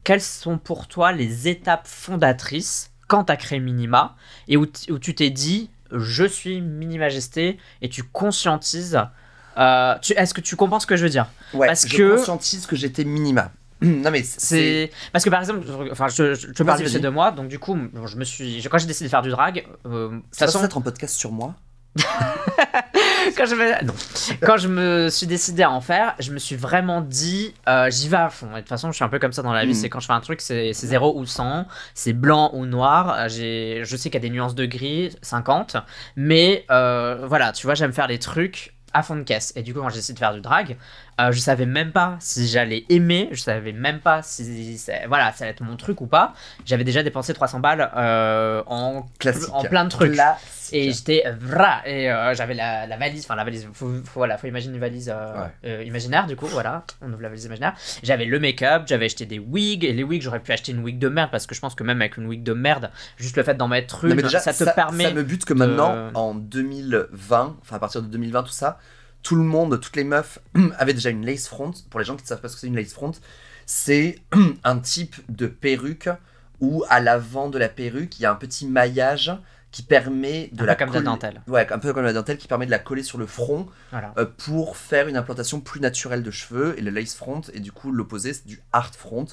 quelles sont pour toi les étapes fondatrices quand tu as créé Minima et où tu t'es dit je suis Mini Majesté et tu conscientises. Est-ce que tu comprends ce que je veux dire? Ouais, parce je conscientise que j'étais Minima. Non mais c'est parce que par exemple, enfin je parle vite de moi, donc du coup, quand j'ai décidé de faire du drag, ça va être un podcast sur moi. quand je me suis décidé à en faire, je me suis vraiment dit j'y vais à fond. Et de toute façon, je suis un peu comme ça dans la vie, c'est quand je fais un truc, c'est 0 ou 100, c'est blanc ou noir. Je sais qu'il y a des nuances de gris, 50, mais voilà, tu vois, j'aime faire les trucs à fond de caisse. Et du coup, quand j'ai décidé de faire du drag, je savais même pas si j'allais aimer, je savais même pas si ça allait être mon truc ou pas. J'avais déjà dépensé 300 balles en plein de trucs. Et j'étais j'avais la valise, enfin la valise, faut imaginer une valise imaginaire, du coup, voilà, on ouvre la valise imaginaire. J'avais le make-up, j'avais acheté des wigs, et les wigs, j'aurais pu acheter une wig de merde, parce que je pense que même avec une wig de merde, juste le fait d'en mettre une, déjà, ça te permet... Ça me bute que maintenant, en 2020, enfin à partir de 2020, tout ça, tout le monde, toutes les meufs avaient déjà une lace front. Pour les gens qui ne savent pas ce que c'est une lace front, c'est un type de perruque où à l'avant de la perruque, il y a un petit maillage qui permet de comme la dentelle. Ouais, un peu comme la dentelle, qui permet de la coller sur le front, voilà. Pour faire une implantation plus naturelle de cheveux. Et le lace front, et du coup l'opposé, c'est du hard front,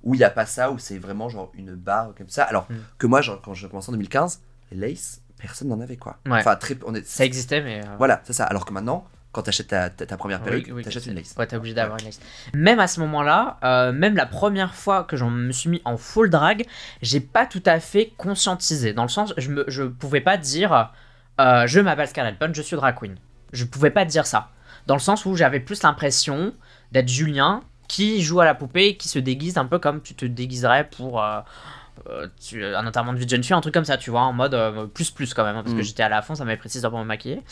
où il n'y a pas ça, où c'est vraiment genre une barre comme ça. Alors que moi, genre, quand je commençais en 2015, les lace, personne n'en avait, quoi. Ouais. Enfin, ça existait, mais... Voilà, c'est ça. Alors que maintenant, quand t'achètes ta première perruque, t'achètes une lace. Ouais, t'es obligé d'avoir une lace. Même à ce moment-là, même la première fois que je me suis mis en full drag, j'ai pas tout à fait conscientisé. Dans le sens, je pouvais pas dire je m'appelle Scarlet Punch, je suis drag queen. Je pouvais pas dire ça. Dans le sens où j'avais plus l'impression d'être Julien qui joue à la poupée, qui se déguise un peu comme tu te déguiserais pour... un enterrement de vie de jeune fille, un truc comme ça, tu vois, en mode plus quand même, hein, parce que j'étais allé à fond, ça m'avait précisé pour me maquiller.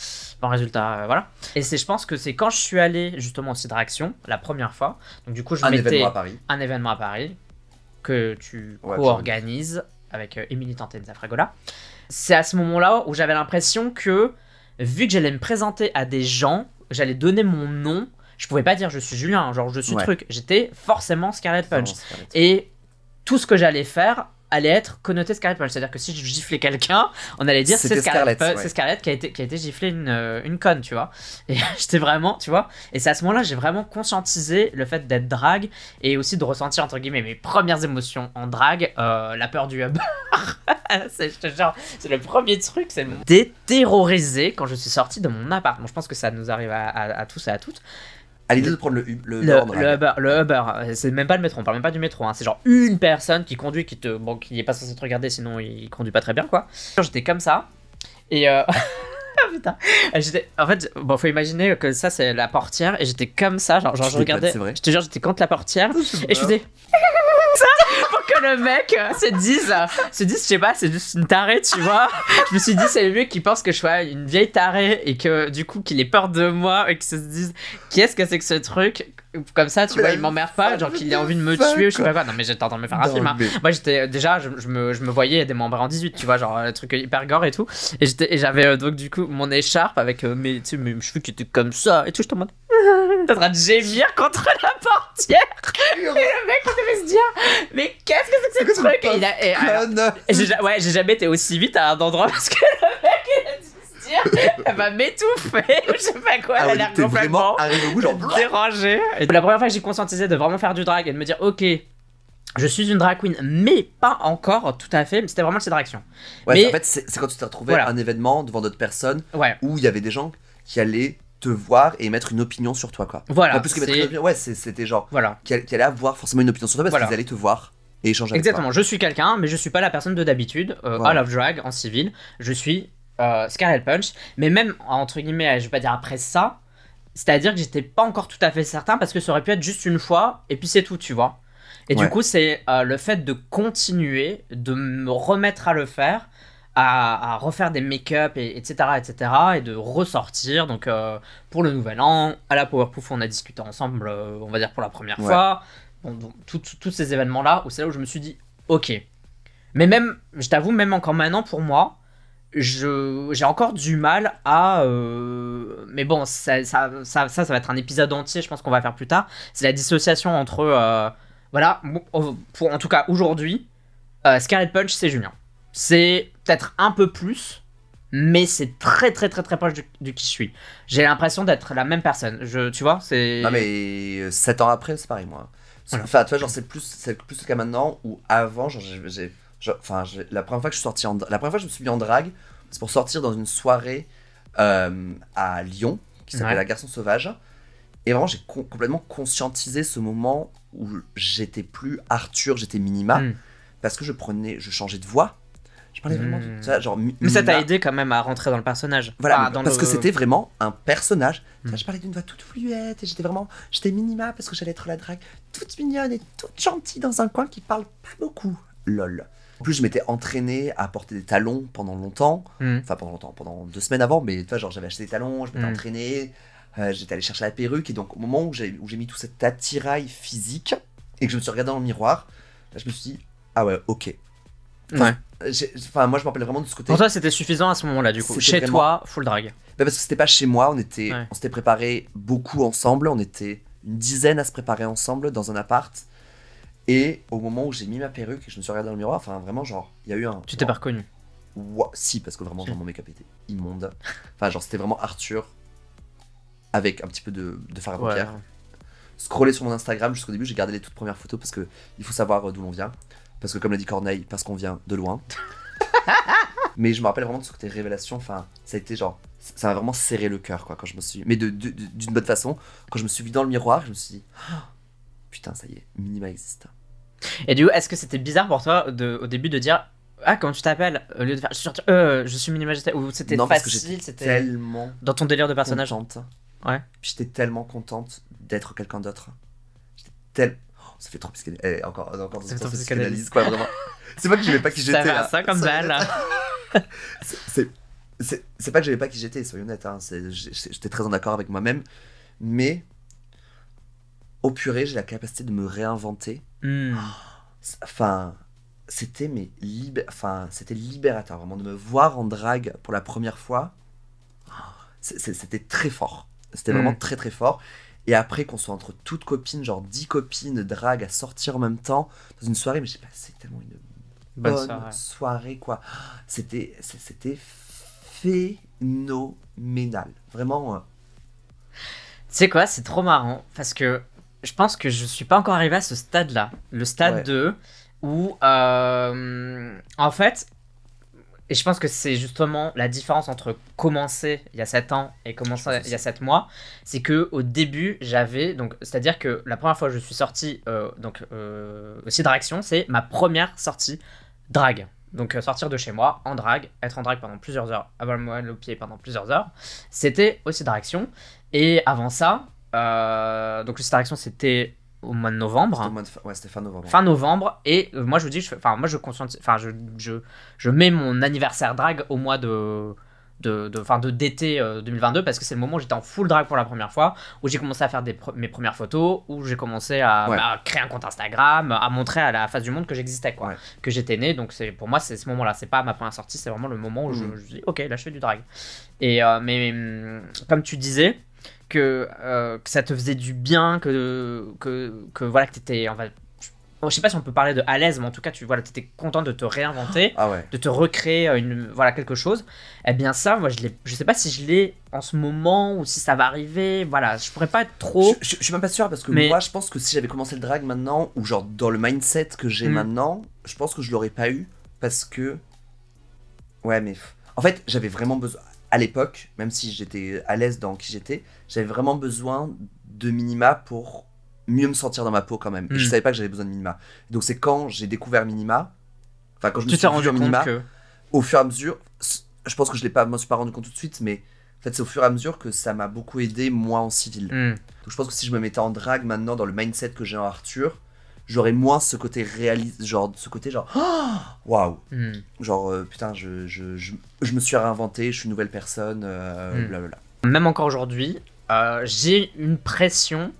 Bon, résultat, voilà. Et je pense que c'est quand je suis allé justement au site Action la première fois, donc du coup, un événement à Paris que tu co-organises avec Émilie Tantenza Fragola. C'est à ce moment-là où j'avais l'impression que, vu que j'allais me présenter à des gens, j'allais donner mon nom, je pouvais pas dire je suis Julien, genre je suis truc, j'étais forcément Scarlet Punch. Et tout ce que j'allais faire allait être connoté Scarlet Punch. C'est-à-dire que si je giflais quelqu'un, on allait dire c'est Scarlett qui a été giflé une conne, tu vois. Et j'étais vraiment, tu vois. Et c'est à ce moment-là j'ai vraiment conscientisé le fait d'être drague et aussi de ressentir, entre guillemets, mes premières émotions en drague, la peur du Uber. C'est le premier truc, c'est déterrorisé quand je suis sorti de mon appart. Bon, je pense que ça nous arrive à tous et à toutes. À l'idée de prendre le Uber, c'est même pas le métro, on parle même pas du métro, hein. C'est genre une personne qui conduit, qui est pas censé te regarder, sinon il conduit pas très bien, quoi. J'étais comme ça, et putain, en fait, bon, faut imaginer que ça c'est la portière, et j'étais comme ça, genre je regardais, je te jure, j'étais contre la portière, et je faisais ça pour que le mec se dise, je sais pas, c'est juste une tarée, tu vois. Je me suis dit, c'est le mec qui pense que je sois une vieille tarée et que du coup qu'il ait peur de moi et qu'il se dise, qu'est-ce que c'est que ce truc, comme ça, tu vois, il m'emmerde pas, genre qu'il ait envie de me tuer, je sais pas quoi. Non mais j'étais en train de me faire un film, hein. Moi j'étais déjà, je me voyais démembré en 18, tu vois, genre un truc hyper gore et tout, et j'avais donc du coup mon écharpe avec mes cheveux qui étaient comme ça et tout, j'étais en mode t'es en train de gémir contre la portière. Et le mec il devait se dire, mais qu'est-ce que c'est que ce truc? Et j'ai jamais été aussi vite à un endroit, parce que le mec il a dû se dire, elle va m'étouffer ou je sais pas quoi, elle a l'air complètement dérangée. Et la première fois que j'ai conscientisé de vraiment faire du drag et de me dire ok, je suis une drag queen, mais pas encore tout à fait, c'était vraiment le site Action. Ouais, mais en fait c'est quand tu t'es retrouvé à un événement devant d'autres personnes, où il y avait des gens qui allaient te voir et mettre une opinion sur toi, quoi. Voilà. En plus que mettre une opinion, c'était genre qui allait avoir forcément une opinion sur toi parce qu'ils allaient te voir et échanger avec toi. Exactement, je suis quelqu'un, mais je suis pas la personne de d'habitude. I love drag en civil, je suis Scarlet Punch, mais même entre guillemets, je vais pas dire après ça, c'est-à-dire que j'étais pas encore tout à fait certain parce que ça aurait pu être juste une fois et puis c'est tout, tu vois. Et du coup, c'est le fait de continuer, de me remettre à le faire, à refaire des make-up, etc., et de ressortir. Donc, pour le nouvel an, à la Powerpuff, on a discuté ensemble, on va dire pour la première fois. Bon, donc, tous ces événements-là, où c'est là où je me suis dit, ok. Mais même, je t'avoue, même encore maintenant, pour moi, j'ai encore du mal à... mais bon, ça va être un épisode entier, je pense qu'on va faire plus tard. C'est la dissociation entre... Voilà, pour en tout cas aujourd'hui, Scarlet Punch, c'est Julien. C'est peut-être un peu plus, mais c'est très très très très proche du qui je suis. J'ai l'impression d'être la même personne. Tu vois, c'est. Non, mais 7 ans après, c'est pareil, moi. Voilà. Enfin, tu vois, genre, c'est plus le cas maintenant, ou avant, genre, la première fois que je suis sorti la première fois que je me suis mis en drague, c'est pour sortir dans une soirée à Lyon, qui s'appelle La Garçon Sauvage. Et vraiment, j'ai complètement conscientisé ce moment où j'étais plus Arthur, j'étais Minima, parce que je changeais de voix. Je parlais vraiment de ça, genre mais ça t'a aidé quand même à rentrer dans le personnage. Voilà, parce que c'était vraiment un personnage. Je parlais d'une voix toute fluette et j'étais Minima parce que j'allais être la drague toute mignonne et toute gentille dans un coin qui parle pas beaucoup. Lol. En plus, je m'étais entraîné à porter des talons pendant longtemps. Enfin, pendant 2 semaines avant, mais tu vois, genre j'avais acheté des talons, je m'étais entraîné. J'étais allé chercher la perruque et donc au moment où j'ai mis tout cet attirail physique et que je me suis regardé dans le miroir, là, je me suis dit ah ouais, ok. Enfin, moi je me rappelle vraiment de ce côté. Pour toi c'était suffisant à ce moment-là du coup. Chez toi, full drag. Bah parce que c'était pas chez moi, on s'était préparé beaucoup ensemble, on était une dizaine à se préparer ensemble dans un appart. Et au moment où j'ai mis ma perruque et que je me suis regardé dans le miroir, enfin vraiment genre, il y a eu un... Tu t'es pas reconnu? Si, parce que vraiment genre, mon make-up était immonde. Enfin genre c'était vraiment Arthur avec un petit peu de fard à paupières. Scroller sur mon Instagram jusqu'au début, j'ai gardé les toutes premières photos parce que il faut savoir d'où l'on vient. Parce que comme l'a dit Corneille, parce qu'on vient de loin. Mais je me rappelle vraiment de ce côté révélation, enfin ça a été genre, ça m'a vraiment serré le cœur quoi quand je me suis... Mais d'une bonne façon, quand je me suis vu dans le miroir, je me suis dit, oh, putain ça y est, Minima existe. Et du coup, est-ce que c'était bizarre pour toi au début de dire ah comment tu t'appelles au lieu de faire je suis Minima Majesté, ou c'était facile, c'était tellement dans ton délire de personnage contente. Ouais. J'étais tellement contente d'être quelqu'un d'autre. Ça fait trop psychanalyse. Encore de psychanalyse quoi vraiment. C'est pas que j'aimais pas qui j'étais là. Ça comme balle. C'est pas que j'aimais pas qui j'étais, soyons honnêtes. Hein. J'étais très en accord avec moi-même, mais au purée, j'ai la capacité de me réinventer. Enfin, c'était c'était libérateur vraiment de me voir en drague pour la première fois. C'était très fort. C'était vraiment très très fort. Et après qu'on soit entre toutes copines, genre 10 copines drague à sortir en même temps dans une soirée, mais j'ai passé tellement une bonne soirée quoi. C'était phénoménal. Vraiment. Tu sais quoi, c'est trop marrant parce que je pense que je suis pas encore arrivé à ce stade-là. Le stade 2 où en fait, et je pense que c'est justement la différence entre commencer il y a 7 ans et commencer il y a 7 mois, c'est que au début j'avais, donc c'est-à-dire que la première fois que je suis sorti aussi Draction, c'est ma première sortie drague. Donc sortir de chez moi en drague, être en drague pendant plusieurs heures, avoir le moelle au pied pendant plusieurs heures, c'était aussi Draction. Et avant ça, donc le Draction c'était au mois de novembre. C'était fin novembre. Fin novembre, et moi je vous dis, je mets mon anniversaire drague au mois d'été 2022 parce que c'est le moment où j'étais en full drague pour la première fois, où j'ai commencé à faire mes premières photos, où j'ai commencé à créer un compte Instagram, à montrer à la face du monde que j'existais quoi, que j'étais né. Donc pour moi c'est ce moment là, c'est pas ma première sortie, c'est vraiment le moment où je dis ok là je fais du drague. Et mais comme tu disais que ça te faisait du bien, que voilà, que t'étais, en fait, je sais pas si on peut parler de à l'aise, mais en tout cas t'étais content de te réinventer, de te recréer quelque chose. Eh bien ça, moi je sais pas si je l'ai en ce moment ou si ça va arriver, voilà, je pourrais pas être trop... Je suis même pas sûr parce que moi je pense que si j'avais commencé le drag maintenant, ou genre dans le mindset que j'ai maintenant, je pense que je l'aurais pas eu parce que... Ouais mais... En fait j'avais vraiment besoin... À l'époque, même si j'étais à l'aise dans qui j'étais, j'avais vraiment besoin de Minima pour mieux me sentir dans ma peau quand même. Et je savais pas que j'avais besoin de Minima. Donc c'est quand j'ai découvert Minima, enfin quand je me suis rendu Minima, au fur et à mesure, je pense que je me suis pas rendu compte tout de suite, mais en fait c'est au fur et à mesure que ça m'a beaucoup aidé moi en civil. Donc je pense que si je me mettais en drague maintenant dans le mindset que j'ai en Arthur, j'aurais moins ce côté réaliste, genre ce côté genre waouh, genre putain je me suis réinventé, je suis une nouvelle personne, blablabla. Même encore aujourd'hui, j'ai une pression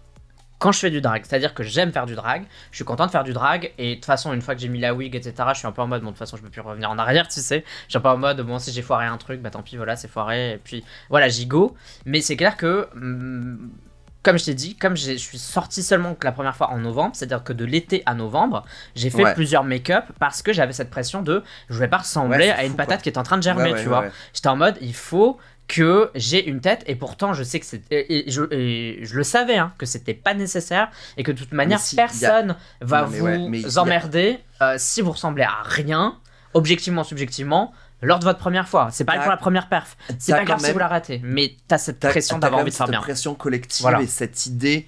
quand je fais du drag, c'est-à-dire que j'aime faire du drag, je suis content de faire du drag, et de toute façon une fois que j'ai mis la wig etc, je suis un peu en mode bon de toute façon je peux plus revenir en arrière, tu sais, je suis un peu en mode bon si j'ai foiré un truc bah tant pis voilà c'est foiré, et puis voilà j'y go. Mais c'est clair que comme je t'ai dit, je suis sorti seulement que la première fois en novembre, c'est-à-dire que de l'été à novembre, j'ai fait plusieurs make-up parce que j'avais cette pression de je voulais pas ressembler à une patate qui est en train de germer, tu vois. J'étais en mode, il faut que j'ai une tête, et pourtant je sais que et je le savais, hein, que c'était pas nécessaire et que de toute manière personne va vous emmerder si vous ressemblez à rien, objectivement, subjectivement, lors de votre première fois. C'est pareil pour la première perf, c'est pas grave si vous la ratez, mais t'as cette pression d'avoir envie de faire bien. Cette pression collective et cette idée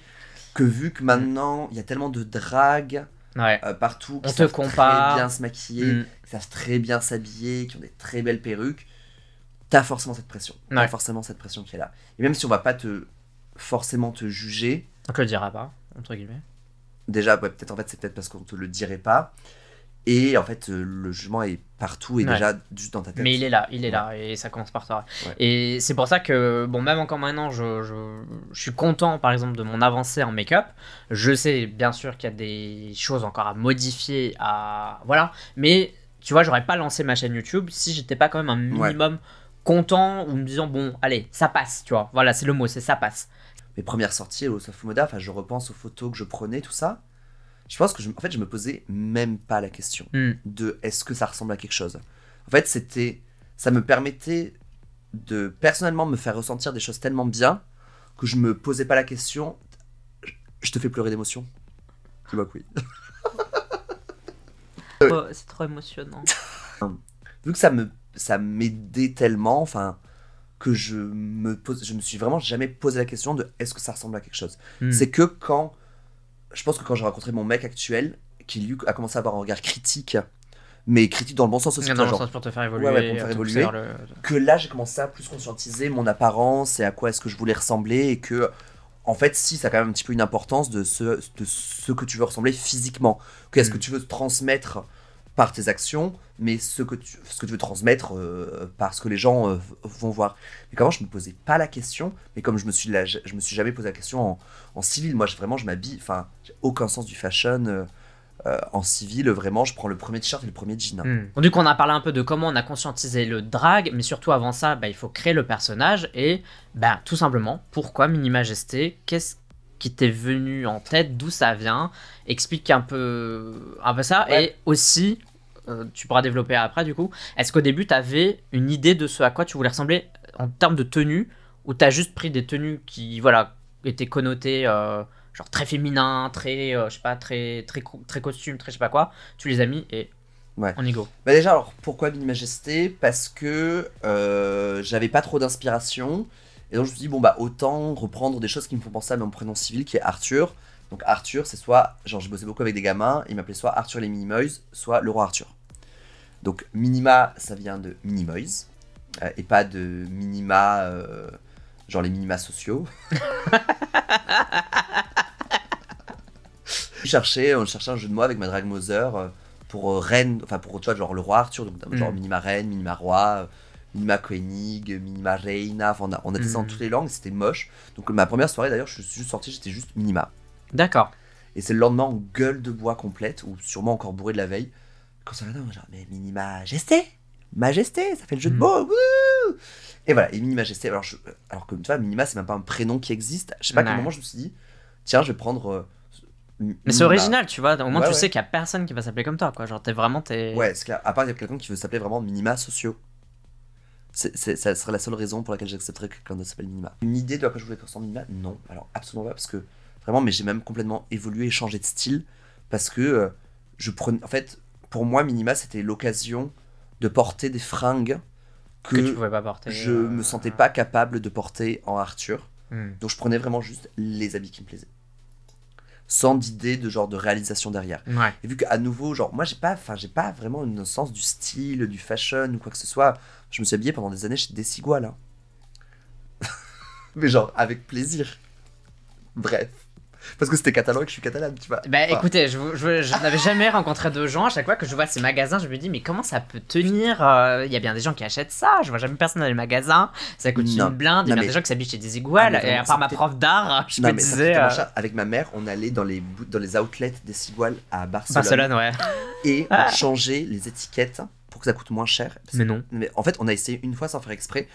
que vu que maintenant il y a tellement de drague partout, qui savent très bien se maquiller, qui savent très bien s'habiller, qui ont des très belles perruques, t'as forcément cette pression. T'as forcément cette pression qui est là. Et même si on va pas forcément te juger. On te le dira pas, entre guillemets. Déjà, peut-être en fait, c'est peut-être parce qu'on te le dirait pas. Et en fait, le jugement est partout et déjà juste dans ta tête. Mais il est là, et ça commence par toi. Et c'est pour ça que, bon, même encore maintenant, je suis content, par exemple, de mon avancée en make-up. Je sais, bien sûr, qu'il y a des choses encore à modifier, voilà. Mais, tu vois, j'aurais pas lancé ma chaîne YouTube si j'étais pas quand même un minimum content ou me disant, bon, allez, ça passe, tu vois. Voilà, c'est le mot, c'est ça passe. Mes premières sorties au Soft Moda, je repense aux photos que je prenais, tout ça. Je pense que en fait, je me posais même pas la question de est-ce que ça ressemble à quelque chose. En fait, ça me permettait de personnellement me faire ressentir des choses tellement bien que je me posais pas la question. Je te fais pleurer d'émotion. Tu vois que oui. C'est trop émotionnant. Vu que ça m'aidait tellement, que je me suis vraiment jamais posé la question de est-ce que ça ressemble à quelque chose. C'est que je pense que quand j'ai rencontré mon mec actuel, qui lui a commencé à avoir un regard critique, mais critique dans le bon sens aussi, dans le sens pour te faire évoluer, pour te faire évoluer, que là j'ai commencé à plus conscientiser mon apparence et à quoi est-ce que je voulais ressembler, et que en fait si ça a quand même un petit peu une importance de ce que tu veux ressembler physiquement, qu'est-ce que tu veux transmettre par tes actions, mais ce que tu veux transmettre par ce que les gens vont voir. Mais qu'avant je me posais pas la question, mais comme je me suis jamais posé la question en civil. Moi je m'habille, j'ai aucun sens du fashion en civil, vraiment je prends le premier t-shirt et le premier jean. Donc, du coup on a parlé un peu de comment on a conscientisé le drag, mais surtout avant ça il faut créer le personnage, et tout simplement pourquoi Mini Majesté, qu'est-ce qui t'est venu en tête, d'où ça vient, explique un peu ça, et aussi tu pourras développer après du coup. Est-ce qu'au début t'avais une idée de ce à quoi tu voulais ressembler en termes de tenue, ou t'as juste pris des tenues qui étaient connotées genre très féminin, très je sais pas, très costume, très je sais pas quoi, tu les as mis et on y go. Déjà, alors pourquoi Mini Majesté? Parce que j'avais pas trop d'inspiration, et donc je me suis dit autant reprendre des choses qui me font penser à mon prénom civil qui est Arthur. Donc Arthur, c'est soit, j'ai bossé beaucoup avec des gamins, ils m'appelaient soit Arthur les Minimoys, soit le roi Arthur. Donc Minima, ça vient de Minimoys, et pas de Minima, genre les minima sociaux. On cherchait un jeu de mots avec ma drag mother pour reine, pour tu vois, genre le roi Arthur, donc genre Minima reine, Minima roi, Minima Koenig, Minima reina, on a dit ça dans toutes les langues, c'était moche. Donc ma première soirée d'ailleurs, je suis juste sorti, j'étais juste Minima. D'accord. Et c'est le lendemain en gueule de bois complète, ou sûrement encore bourré de la veille, quand ça regarde, genre, mais Mini Majesté, ça fait le jeu de mots, wouh. Et voilà, et Mini Majesté, alors que tu vois, Minima, c'est même pas un prénom qui existe. Je sais pas à quel moment je me suis dit, tiens, je vais prendre. Mais c'est original, tu vois, au moins tu sais qu'il y a personne qui va s'appeler comme toi, quoi. Genre, Ouais, c'est clair, à part il y a quelqu'un qui veut s'appeler vraiment Minima sociaux. Ça serait la seule raison pour laquelle j'accepterais que quelqu'un s'appelle Minima. Une idée de à quoi je voulais ressembler Minima? Non, alors absolument pas, parce que vraiment, mais j'ai même complètement évolué et changé de style, parce que je prenais. En fait, pour moi, Minima, c'était l'occasion de porter des fringues que tu pouvais pas porter. Je me sentais pas capable de porter en Arthur. Donc je prenais vraiment juste les habits qui me plaisaient, sans d'idée de genre de réalisation derrière. Et vu qu'à nouveau, genre moi j'ai pas vraiment un sens du style, du fashion ou quoi que ce soit. Je me suis habillé pendant des années chez Desigual, hein. Mais genre avec plaisir. Bref. Parce que c'était catalan et que je suis catalane, tu vois. Écoutez, je n'avais jamais rencontré de gens. À chaque fois que je vois ces magasins, je me dis, mais comment ça peut tenir? Il y a bien des gens qui achètent ça. Je vois jamais personne dans les magasins. Ça coûte une blinde. Il y a bien des gens qui s'habillent chez Desigual. Et à part ma prof d'art, je me disais. Avec ma mère, on allait dans les outlets Desigual à Barcelone. Barcelone, ouais. Et on changeait les étiquettes pour que ça coûte moins cher. Mais non. Mais en fait, on a essayé une fois sans faire exprès.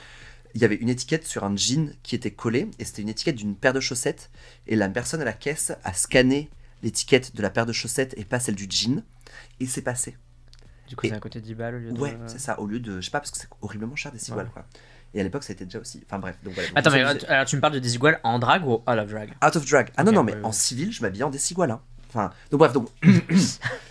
il y avait une étiquette sur un jean qui était collée, et c'était une étiquette d'une paire de chaussettes, et la personne à la caisse a scanné l'étiquette de la paire de chaussettes et pas celle du jean, et c'est passé. Du coup, c'est à côté de 10 balles au lieu de... Ouais, c'est ça, au lieu de, je sais pas, parce que c'est horriblement cher des ciguales, quoi. Et à l'époque, ça était déjà aussi, enfin bref. Donc, voilà, attends, mais alors, tu me parles de desigual en drag ou out of drag? Out of drag. Ah okay, non, mais en civil, je m'habillais en desigual, hein. Enfin, donc bref, donc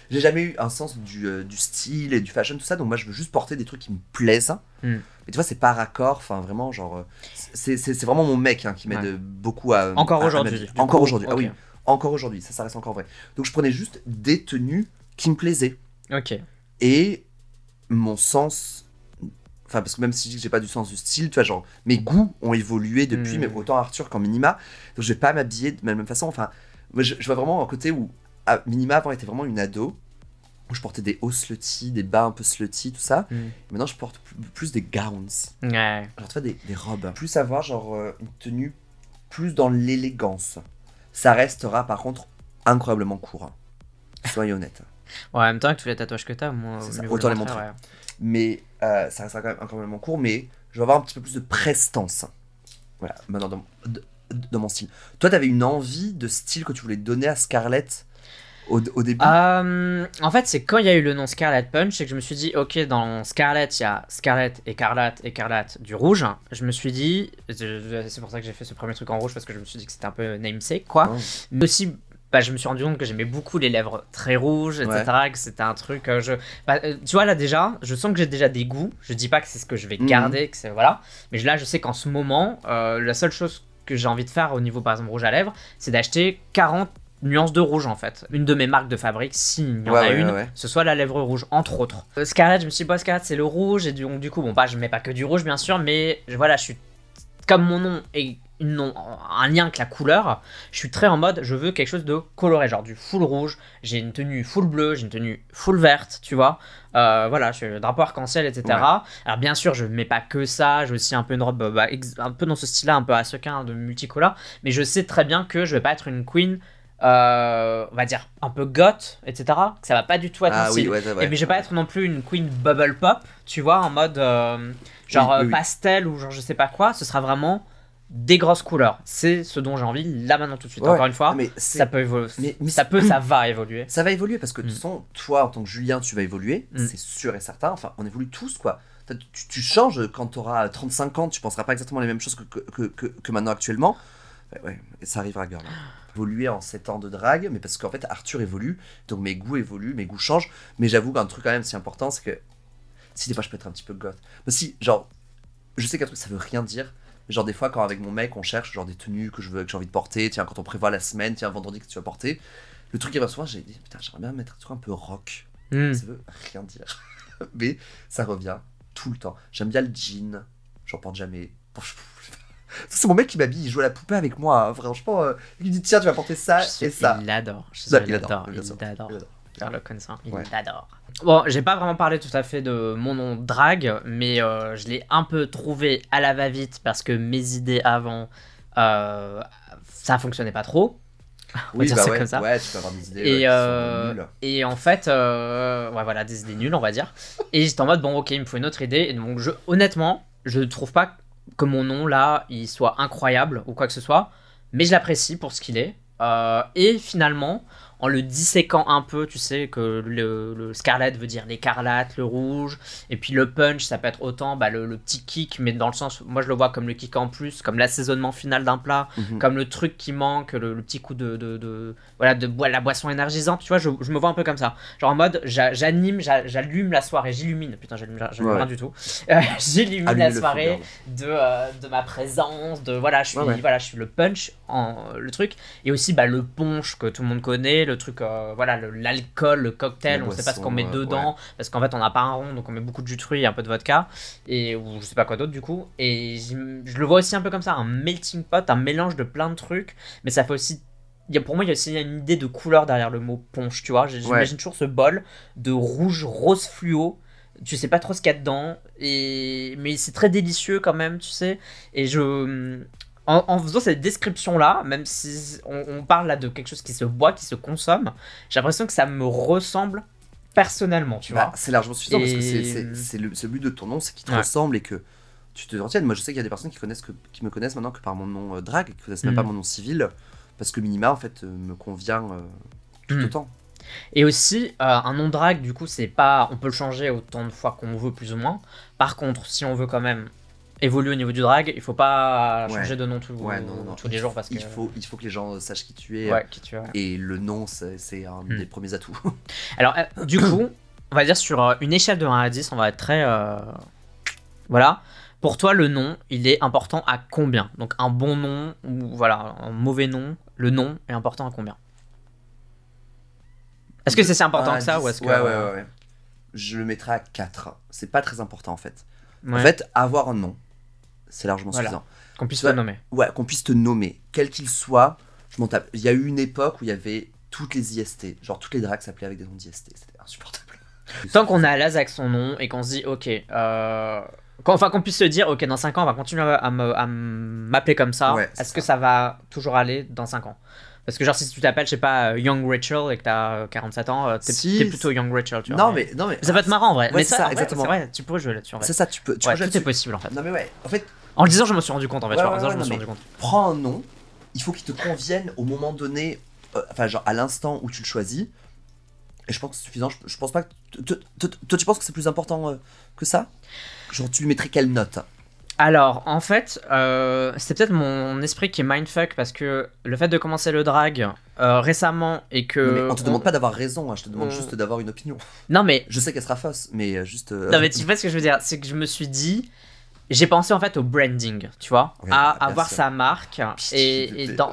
j'ai jamais eu un sens du style et du fashion, tout ça, donc moi je veux juste porter des trucs qui me plaisent. Mais tu vois, c'est pas raccord, enfin vraiment, genre, c'est vraiment mon mec, hein, qui m'aide beaucoup à. Encore aujourd'hui. Encore aujourd'hui, okay. Ah oui, encore aujourd'hui, ça reste encore vrai. Donc je prenais juste des tenues qui me plaisaient. Ok. Et mon sens. Enfin, parce que même si je dis que j'ai pas du sens du style, tu vois, genre, mes goûts ont évolué depuis, mais autant Arthur qu'en Minima. Donc je vais pas m'habiller de la même façon, enfin. Moi, je vois vraiment un côté où à Minima avant était vraiment une ado, où je portais des hauts slutty, des bas un peu slutty, tout ça. Et maintenant je porte plus des gowns. Ouais. Genre tu vois des robes. Plus avoir genre une tenue plus dans l'élégance. Ça restera par contre incroyablement court. Soyez honnête. Ouais, en même temps avec tous les tatouages que t'as, moi autant les montrer. Ouais. Mais ça restera quand même incroyablement court, mais je vais avoir un petit peu plus de prestance. Voilà, maintenant dans mon style. Toi, t'avais une envie de style que tu voulais donner à Scarlett au début? En fait, c'est quand il y a eu le nom Scarlet Punch, c'est que je me suis dit, ok, dans Scarlett, il y a Scarlett, écarlate, du rouge. Je me suis dit, c'est pour ça que j'ai fait ce premier truc en rouge, parce que je me suis dit que c'était un peu namesake, quoi. Oh. Mais aussi, je me suis rendu compte que j'aimais beaucoup les lèvres très rouges, etc. Ouais. Que c'était un truc, tu vois, là déjà, je sens que j'ai déjà des goûts. Je dis pas que c'est ce que je vais garder, que c'est, voilà. Mais là, je sais qu'en ce moment, la seule chose que j'ai envie de faire au niveau par exemple rouge à lèvres, c'est d'acheter 40 nuances de rouge en fait. Une de mes marques de fabrique, s'il y en a une, ce soit la lèvre rouge, entre autres. Scarlett, je me suis dit, Scarlett c'est le rouge, et du coup, bon, je mets pas que du rouge bien sûr, mais voilà, je suis, comme mon nom est un lien avec la couleur, je suis très en mode, je veux quelque chose de coloré, genre du full rouge, j'ai une tenue full bleue, j'ai une tenue full verte, tu vois. Voilà, je suis drapeau arc-en-ciel, etc. Ouais. Alors bien sûr, je mets pas que ça, j'ai aussi un peu une robe un peu dans ce style-là, un peu à sequin, de multicolore, mais je sais très bien que je vais pas être une queen, on va dire un peu goth, etc. Que ça va pas du tout être mon style. Oui, et mais je vais pas être non plus une queen bubble pop, tu vois, en mode genre pastel ou genre je sais pas quoi, ce sera vraiment des grosses couleurs, c'est ce dont j'ai envie là maintenant tout de suite. Encore une fois, ça peut évoluer, ça va évoluer. Ça va évoluer parce que de toute façon, toi en tant que Julien, tu vas évoluer, c'est sûr et certain. Enfin, on évolue tous quoi. Tu changes quand tu auras 35 ans, tu penseras pas exactement les mêmes choses que maintenant actuellement. Ouais, et ça arrivera, girl. Évoluer en 7 ans de drague, mais parce qu'en fait Arthur évolue, donc mes goûts évoluent, mes goûts changent. Mais j'avoue qu'un truc quand même si important, c'est que si des fois je peux être un petit peu goth. Mais si, genre, je sais qu'un truc ça veut rien dire. Genre des fois quand avec mon mec on cherche genre des tenues que j'ai envie de porter, tiens quand on prévoit la semaine, tiens vendredi que tu vas porter, le truc qui va souvent j'ai dit putain j'aimerais bien mettre un truc un peu rock, ça veut rien dire, mais ça revient tout le temps. J'aime bien le jean, j'en porte jamais. C'est mon mec qui m'habille, il joue à la poupée avec moi, hein. Franchement, il me dit tiens tu vas porter ça et ça. Il l'adore, il adore. Faire le connaissant, il l'adore. Bon, j'ai pas vraiment parlé tout à fait de mon nom drag, mais je l'ai un peu trouvé à la va-vite parce que mes idées avant, ça fonctionnait pas trop. Oui, bah ouais, comme ça. Ouais, tu peux avoir des idées qui sont nulles. Et en fait, ouais, voilà, des idées nulles, on va dire. Et j'étais en mode, bon, ok, il me faut une autre idée. Et donc, honnêtement, je trouve pas que mon nom, là, il soit incroyable ou quoi que ce soit, mais je l'apprécie pour ce qu'il est. Et finalement, en le disséquant un peu, tu sais que le Scarlet veut dire l'écarlate, le rouge, et puis le punch, ça peut être autant le petit kick, mais dans le sens, moi je le vois comme le kick en plus, comme l'assaisonnement final d'un plat, comme le truc qui manque, le petit coup de la boisson énergisante, tu vois, je me vois un peu comme ça. Genre en mode, j'allume la soirée, j'illumine, putain, j'allume rien du tout, j'illumine la soirée de ma présence, voilà, je suis le punch, le truc, et aussi le punch que tout le monde connaît, le truc, l'alcool, le cocktail, on sait pas ce qu'on met dedans, parce qu'en fait on n'a pas un rond, donc on met beaucoup de jus de fruits et un peu de vodka, ou je sais pas quoi d'autre du coup, et je le vois aussi un peu comme ça, un melting pot, un mélange de plein de trucs, mais ça fait aussi, pour moi il y a aussi une idée de couleur derrière le mot punch, tu vois, j'imagine toujours ce bol de rouge rose fluo, tu sais pas trop ce qu'il y a dedans, mais c'est très délicieux quand même, tu sais, et en faisant cette description-là, même si on parle là de quelque chose qui se boit, qui se consomme, j'ai l'impression que ça me ressemble personnellement, tu vois. C'est largement suffisant parce que c'est le but de ton nom, c'est qu'il te ressemble et que tu te retiennes. Moi, je sais qu'il y a des personnes qui me connaissent maintenant que par mon nom drag, qui connaissent même pas mon nom civil, parce que minima, en fait, me convient tout autant. Et aussi, un nom drag, du coup, c'est pas... On peut le changer autant de fois qu'on veut, plus ou moins. Par contre, si on veut quand même évoluer au niveau du drag, il faut pas changer de nom tous les jours, parce que... Il faut que les gens sachent qui tu es. Qui tu es. Et le nom, c'est un des premiers atouts. Alors, du coup, on va dire sur une échelle de 1 à 10, on va être très... Voilà. Pour toi, le nom, il est important à combien? Donc, un bon nom, ou voilà, un mauvais nom, le nom est important à combien? Est-ce que c'est si important que ça, ou est-ce que... Ouais. Je le mettrai à 4. C'est pas très important, en fait. En fait, avoir un nom, c'est largement suffisant. Qu'on puisse te nommer. Ouais, qu'on puisse te nommer, quel qu'il soit. Je m'en tape. Il y a eu une époque où il y avait toutes les IST. Genre, toutes les drags s'appelaient avec des noms d'IST. C'était insupportable. Tant qu'on est à l'aise avec son nom et qu'on se dit, ok... Enfin, qu'on puisse se dire, ok, dans 5 ans, on va continuer à m'appeler comme ça. Est-ce que ça va toujours aller dans 5 ans? Parce que genre, si tu t'appelles, je sais pas, Young Rachel et que t'as 47 ans, t'es plutôt Young Rachel, tu vois. Non, mais ça peut être marrant en vrai. Ouais, mais ça, exactement. C'est vrai, tu pourrais jouer là-dessus en fait. C'est ça, tu peux tout est possible en fait. Non, mais ouais, en fait. En le disant, je me suis rendu compte en fait. Je me suis rendu compte. Prends un nom, il faut qu'il te convienne au moment donné, enfin, genre à l'instant où tu le choisis. Et je pense que c'est suffisant. Je pense pas que. Toi, tu penses que c'est plus important que ça? Genre, tu lui mettrais quelle note? Alors, en fait, c'est peut-être mon esprit qui est mindfuck parce que le fait de commencer le drag récemment et que... Non, mais on te demande pas d'avoir raison, hein, je te demande juste d'avoir une opinion. Non, mais... Je sais qu'elle sera fausse, mais juste... Non, mais tu vois ce que je veux dire? C'est que je me suis dit... J'ai pensé en fait au branding, tu vois, à avoir sa marque et dans...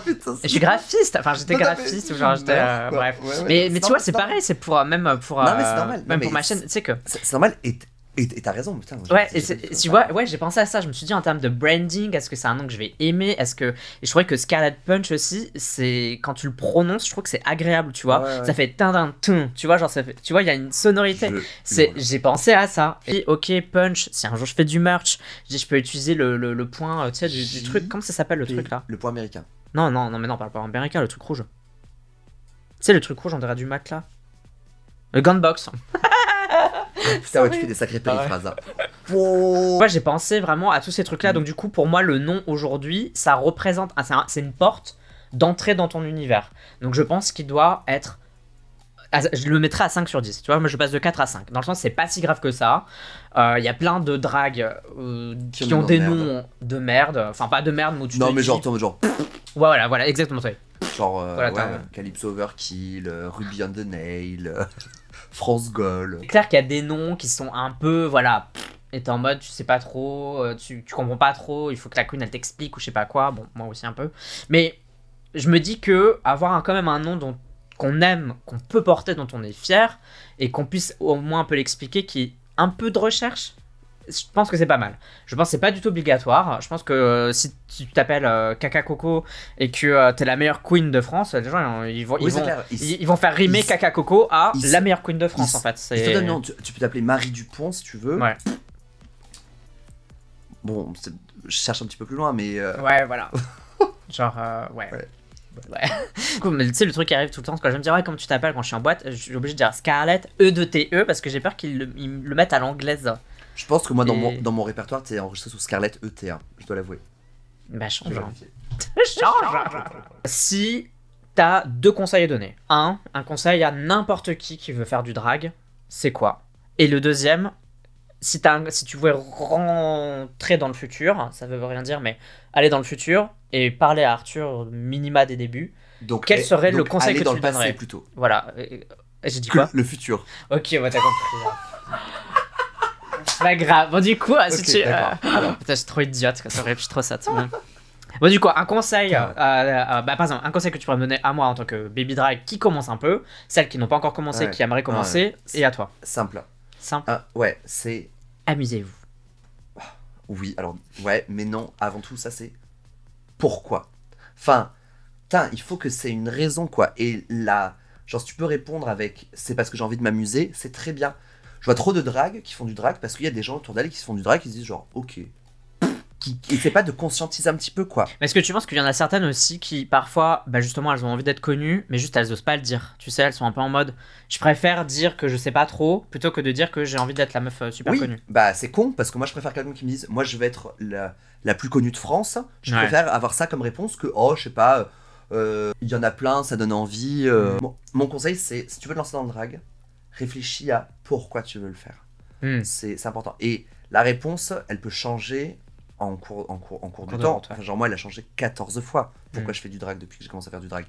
Putain, je suis graphiste, enfin j'étais graphiste ou genre j'étais... bref. Mais tu vois, c'est pareil, c'est pour... Même pour... Non, mais c'est normal. Même pour ma chaîne, tu sais que... C'est normal et t'as raison, putain. Ouais, tu vois, j'ai pensé à ça. Je me suis dit en termes de branding, est-ce que c'est un nom que je vais aimer? Est-ce que... Et je trouvais que Scarlet Punch aussi, c'est quand tu le prononces, je trouve que c'est agréable, tu vois. Ouais. Ça fait tin, tu vois, genre ça fait... Tu vois, il y a une sonorité. J'ai pensé à ça. Et ok, Punch, si un jour je fais du merch, je peux utiliser le point, tu sais, du truc. Comment ça s'appelle le truc là? Le point américain. Non, mais non, pas le point américain, le truc rouge. Tu sais, le truc rouge, on dirait du Mac là. Le Gunbox. Putain, ouais, tu fais des sacrées périphrases. Moi, j'ai pensé vraiment à tous ces trucs-là. Donc, du coup, pour moi, le nom aujourd'hui, ça représente. C'est une porte d'entrée dans ton univers. Donc, je pense qu'il doit être. Je le mettrais à 5 sur 10. Tu vois, moi, je passe de 4 à 5. Dans le sens, c'est pas si grave que ça. Il y a plein de drags qui ont des noms de merde. Enfin, pas de merde, mais où tu non, te mais dis... genre. Voilà, exactement ça. Genre, Calypso Overkill, Ruby on the Nail. France Gold. C'est clair qu'il y a des noms qui sont un peu, voilà, et t'es en mode, tu sais pas trop, tu comprends pas trop, il faut que la queen elle t'explique ou je sais pas quoi, bon, moi aussi un peu. Mais je me dis que avoir quand même un nom qu'on aime, qu'on peut porter, dont on est fier, et qu'on puisse au moins un peu l'expliquer, qui est un peu de recherche, je pense que c'est pas mal. Je pense que c'est pas du tout obligatoire. Je pense que si tu t'appelles Kaka Coco et que t'es la meilleure queen de France, les gens ils vont faire rimer Kaka Coco à la meilleure queen de France en fait. Non, tu peux t'appeler Marie Dupont si tu veux. Ouais. Bon, je cherche un petit peu plus loin, mais. Ouais, voilà. Genre, ouais. Mais tu sais, le truc qui arrive tout le temps, quand je me dis ouais, comment tu t'appelles quand je suis en boîte, je suis obligé de dire Scarlett E2TE parce que j'ai peur qu'ils le mettent à l'anglaise. Je pense que moi, dans mon répertoire, t'es enregistré sous Scarlett ET1, je dois l'avouer. Bah, change. Si t'as 2 conseils à donner. Un conseil à n'importe qui veut faire du drag, c'est quoi? Et le deuxième, si tu veux rentrer dans le futur, ça veut rien dire, mais aller dans le futur et parler à Arthur minima des débuts, donc, quel serait le conseil que tu lui donnerais? Plutôt. Voilà. J'ai dit quoi? Le futur. Ok, ouais, t'as compris. C'est pas grave. Bon, du coup, si tu. Putain, je suis trop idiote, ça aurait pu trop ça. Bon, du coup, un conseil. Par exemple, un conseil que tu pourrais me donner à moi en tant que baby drag qui commence un peu, celles qui n'ont pas encore commencé, qui aimeraient commencer, et à toi. Simple. Ouais, c'est. Amusez-vous. Oui, alors, ouais, mais non, avant tout, ça c'est. Pourquoi? Enfin, il faut que c'est une raison, quoi. Et là, genre, si tu peux répondre avec c'est parce que j'ai envie de m'amuser, c'est très bien. Je vois trop de drags qui font du drag parce qu'il y a des gens autour d'elle qui se font du drag qui se disent genre ok. qui essaient pas de conscientiser un petit peu, quoi. Mais est-ce que tu penses qu'il y en a certaines aussi qui, parfois, bah justement, elles ont envie d'être connues, mais juste elles osent pas le dire. Tu sais, elles sont un peu en mode, je préfère dire que je sais pas trop, plutôt que de dire que j'ai envie d'être la meuf super connue. Bah c'est con, parce que moi je préfère quelqu'un qui me dise, moi je vais être la plus connue de France, je préfère avoir ça comme réponse que, oh, je sais pas, il y en a plein, ça donne envie. Mon conseil, c'est, si tu veux te lancer dans le drag, réfléchis à pourquoi tu veux le faire. C'est important. Et la réponse, elle peut changer en cours de temps. Enfin, genre moi, elle a changé 14 fois. Pourquoi je fais du drag depuis que j'ai commencé à faire du drag.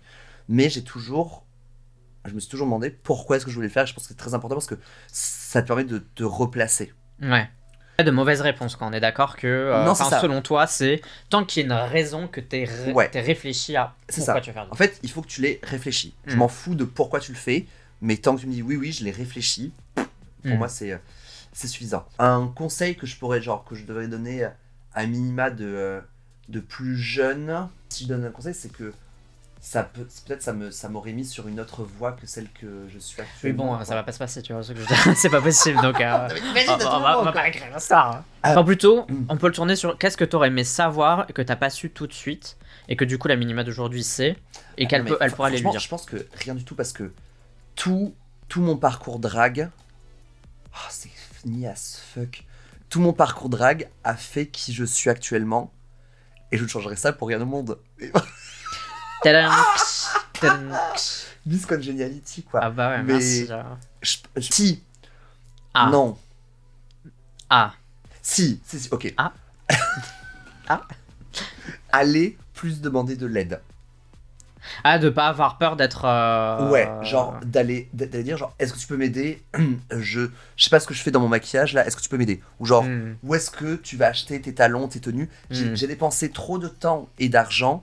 Mais je me suis toujours demandé pourquoi est-ce que je voulais le faire. Je pense que c'est très important parce que ça te permet de te replacer. Ouais. De mauvaises réponses, quand on est d'accord que selon toi, c'est tant qu'il y a une raison que t'es réfléchi à pourquoi tu veux faire. En fait, il faut que tu l'aies réfléchi. Je m'en fous de pourquoi tu le fais, mais tant que tu me dis oui, je l'ai réfléchi, pour moi c'est suffisant. Un conseil que je devrais donner à minima de plus jeune, si je donne un conseil, c'est que peut-être ça m'aurait mis sur une autre voie que celle que je suis actuellement. Oui, bon, ça va pas se passer, tu vois ce que je veux dire. C'est pas possible, donc on va pas écrire un star. Enfin, plutôt, on peut le tourner sur qu'est-ce que t'aurais aimé savoir et que t'as pas su tout de suite, et que du coup la minima d'aujourd'hui sait, et elle pourra aller lui dire. Je pense que rien du tout, parce que tout mon parcours drag, c'est fini as fuck. Tout mon parcours drag a fait qui je suis actuellement, et je ne changerai ça pour rien au monde. Miss Congeniality, quoi. Ah bah ouais, mais merci. Si. Ah. Non. Ah. Si, ok. Ah. Ah. Allez plus demander de l'aide. Ah, de pas avoir peur d'être... Ouais, genre d'aller dire genre, est-ce que tu peux m'aider? Je sais pas ce que je fais dans mon maquillage là, est-ce que tu peux m'aider? Ou genre, où est-ce que tu vas acheter tes talons, tes tenues? J'ai dépensé trop de temps et d'argent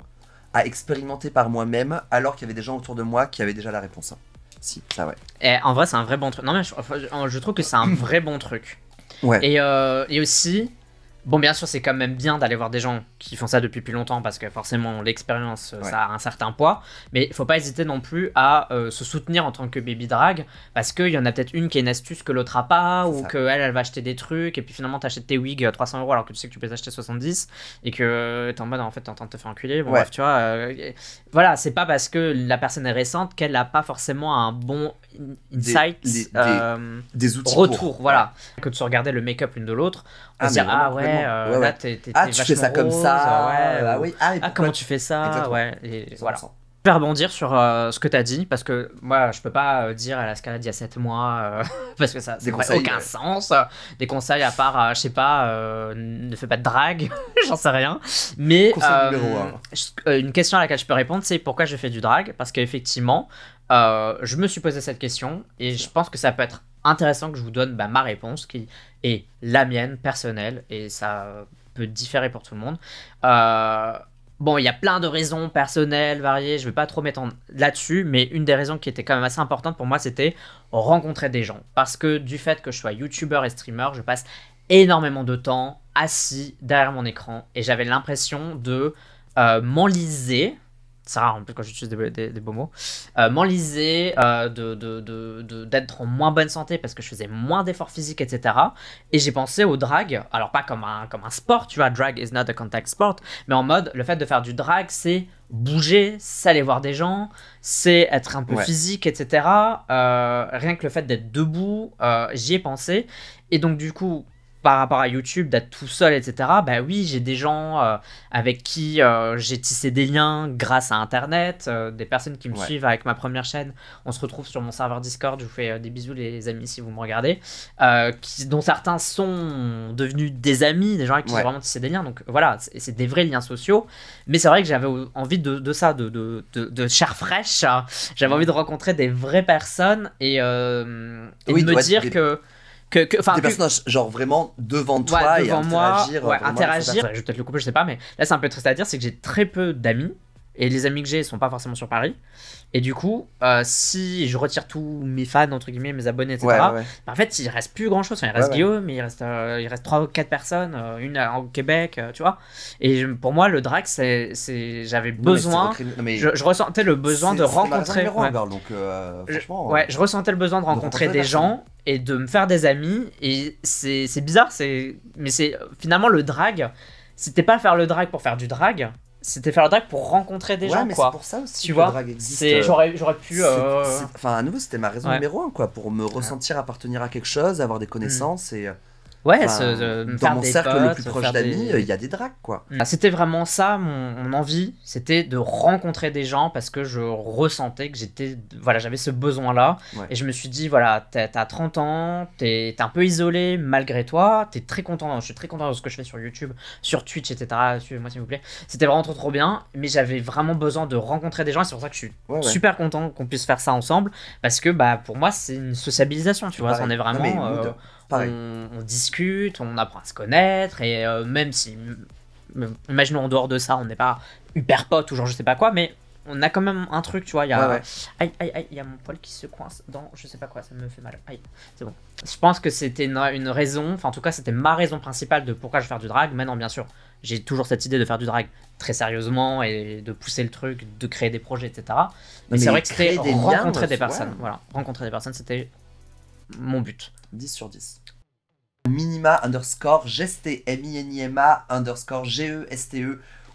à expérimenter par moi-même, alors qu'il y avait des gens autour de moi qui avaient déjà la réponse. Si, ça ouais. Et en vrai, c'est un vrai bon truc. Non mais je trouve que c'est un vrai bon truc. Ouais. Et aussi... Bon, bien sûr, c'est quand même bien d'aller voir des gens qui font ça depuis plus longtemps parce que forcément, l'expérience, ça a un certain poids. Mais il faut pas hésiter non plus à se soutenir en tant que baby drag parce qu'il y en a peut-être une qui a une astuce que l'autre a pas, ou qu'elle va acheter des trucs et puis finalement t'achètes tes wigs 300 € alors que tu sais que tu peux les acheter 70 et que t'es en mode en fait t'es en train de te faire enculer. Bon, bref, tu vois. Voilà, c'est pas parce que la personne est récente qu'elle a pas forcément un bon insight, des outils retour, voilà. Que de se regarder le make-up l'une de l'autre, on se dire là t'es tu fais ça rose, comme ça, comment tu fais ça. Exactement. Ouais, et voilà. Je vais rebondir sur ce que t'as dit parce que moi je peux pas dire à la Scalade il y a 7 mois parce que ça n'a aucun sens. Des conseils à part je sais pas, ne fais pas de drague, j'en sais rien. Mais une question à laquelle je peux répondre, c'est pourquoi je fais du drag, parce qu'effectivement je me suis posé cette question et je pense que ça peut être intéressant que je vous donne ma réponse qui est la mienne personnelle, et ça peut différer pour tout le monde. Bon, il y a plein de raisons personnelles, variées, je vais pas trop m'étendre là-dessus, mais une des raisons qui était quand même assez importante pour moi, c'était rencontrer des gens. Parce que du fait que je sois youtubeur et streamer, je passe énormément de temps assis derrière mon écran, et j'avais l'impression de m'enliser. C'est rare en plus quand j'utilise des beaux mots. M'enliser, d'être en moins bonne santé parce que je faisais moins d'efforts physiques, etc. Et j'ai pensé au drag, alors pas comme un sport, tu vois, drag is not a contact sport, mais en mode, le fait de faire du drag, c'est bouger, c'est aller voir des gens, c'est être un peu physique, etc. Rien que le fait d'être debout, j'y ai pensé. Et donc du coup, par rapport à YouTube, d'être tout seul, etc., bah oui, j'ai des gens avec qui j'ai tissé des liens grâce à Internet, des personnes qui me suivent avec ma première chaîne. On se retrouve sur mon serveur Discord, je vous fais des bisous les amis si vous me regardez, dont certains sont devenus des amis, des gens avec qui j'ai vraiment tissé des liens. Donc voilà, c'est des vrais liens sociaux. Mais c'est vrai que j'avais envie de ça, de chair fraîche. J'avais envie de rencontrer des vraies personnes et de me dire que des personnages genre vraiment devant toi et interagir. Interagir. Je vais peut-être le couper, je sais pas, mais là c'est un peu triste à dire, c'est que j'ai très peu d'amis et les amis que j'ai sont pas forcément sur Paris. Et du coup, si je retire tous mes fans, entre guillemets, mes abonnés, etc., en fait, il reste plus grand chose. Enfin, il reste Guillaume, mais il reste 3 ou 4 personnes, une au Québec, tu vois. Et pour moi, le drag, j'avais besoin. Je ressentais le besoin de rencontrer. Je ressentais le besoin de rencontrer des gens et de me faire des amis. Et c'est bizarre, mais finalement, le drag, c'était pas faire le drag pour faire du drag, c'était faire le drag pour rencontrer des gens, mais quoi. c'est pour ça aussi Tu que vois, le drag existe. j'aurais pu. Enfin, à nouveau, c'était ma raison numéro 1, quoi, pour me ressentir appartenir à quelque chose, avoir des connaissances et. Ouais, dans faire mon des cercle potes, le plus proche d'amis, il y a des drags, quoi. C'était vraiment ça, mon envie, c'était de rencontrer des gens parce que je ressentais que j'avais ce besoin-là. Ouais. Et je me suis dit, voilà, t'as 30 ans, t'es un peu isolé malgré toi, je suis très content de ce que je fais sur YouTube, sur Twitch, etc. Suivez-moi s'il vous plaît. C'était vraiment trop bien, mais j'avais vraiment besoin de rencontrer des gens et c'est pour ça que je suis super content qu'on puisse faire ça ensemble parce que pour moi, c'est une sociabilisation, tu vois, on est vraiment... On discute, on apprend à se connaître, et même si, imaginons en dehors de ça, on n'est pas hyper potes ou genre je sais pas quoi, mais on a quand même un truc, tu vois. Il y a, il y a mon poil qui se coince dans je sais pas quoi, ça me fait mal. Aïe, c'est bon. Je pense que c'était une raison, enfin en tout cas c'était ma raison principale de pourquoi je vais faire du drag. Maintenant, bien sûr, j'ai toujours cette idée de faire du drag très sérieusement et de pousser le truc, de créer des projets, etc. Mais c'est vrai que c'était rencontrer des personnes. Voilà, rencontrer des personnes, c'était mon but. 10 sur 10. Minima_geste, MINIMA_GESTE,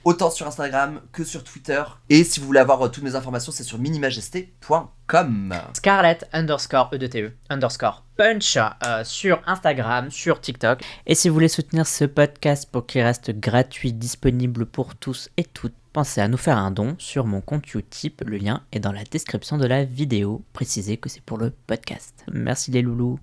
autant sur Instagram que sur Twitter. Et si vous voulez avoir toutes mes informations, c'est sur minimageste.com. Scarlett_EDTE_punch sur Instagram, sur TikTok. Et si vous voulez soutenir ce podcast pour qu'il reste gratuit, disponible pour tous et toutes, pensez à nous faire un don sur mon compte Utip. Le lien est dans la description de la vidéo. Précisez que c'est pour le podcast. Merci les loulous.